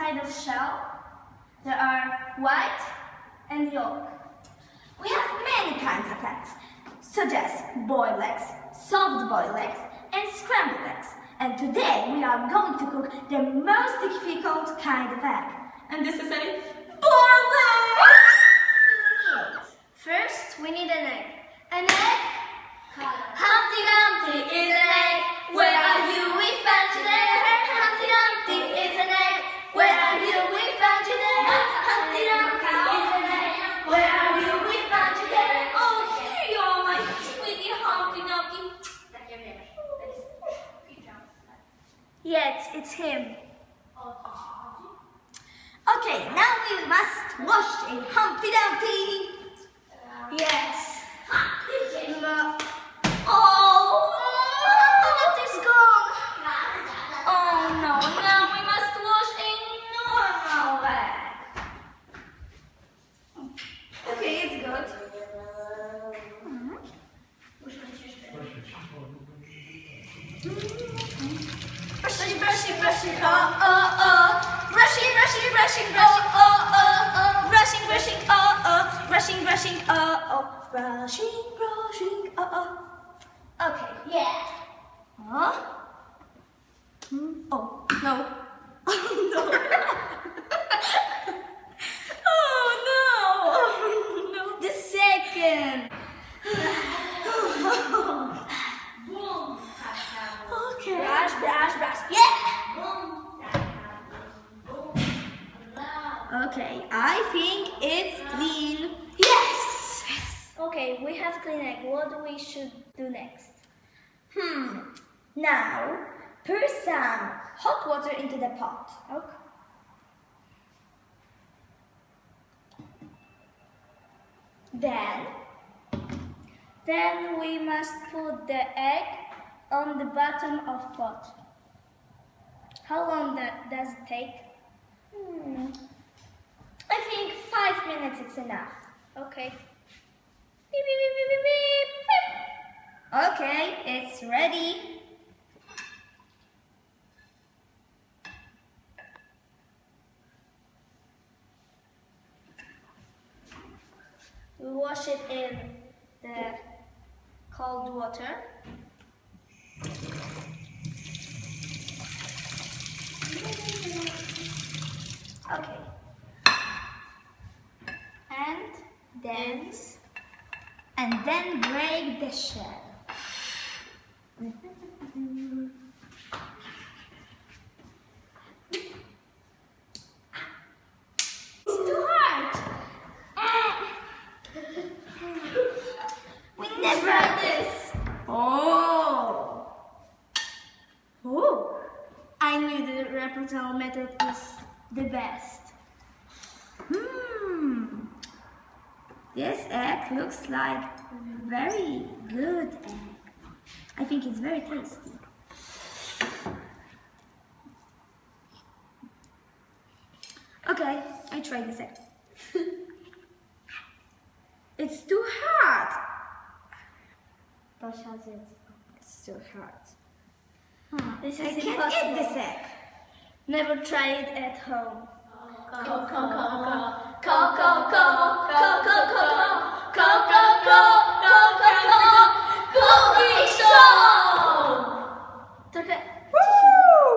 inside of shell. There are white and yolk. We have many kinds of eggs, such as boiled eggs, soft-boiled eggs, and scrambled eggs. And today we are going to cook the most difficult kind of egg. And this is a boiled egg! First, we need an egg. An egg? Humpty Dumpty is an egg. Where are you? We found you there. Humpty Dumpty is an egg. Where are you? We found you there. Humpty Dumpty is an egg. Where are you? We found you there. Oh, here you are, my sweetie Humpty Dumpty. Yes, it's him. Okay, now we must wash a Humpty Dumpty. Yes. Oh, the Dumpty's gone. Oh no, now we must wash a normal egg. Okay, it's good. Brushing, oh, oh, oh. Brushing, brushing, oh, oh, oh. Brushing, oh, oh. Brushing, oh, oh. Brushing, oh, oh. Okay, yeah. Huh? Oh, no. Oh, no. Oh, no. The second. Okay. Brush. Yeah. Okay, I think it's clean. Yes. Okay, we have clean egg. What we should do next? Now, pour some hot water into the pot. Okay. Then we must put the egg on the bottom of pot. How long does it take? I think 5 minutes is enough. Okay. Beep, beep, beep, beep, beep, beep. Okay, it's ready. We wash it in the cold water. Okay. And then break the shell. It's too hard. We never had this. Oh, I knew the repertoire method is the best. This egg looks like very good egg. I think it's very tasty. Okay, I try this egg. It's too hard. It's too hard. This is I can't eat this egg. Never try it at home. Cooking show! Trochę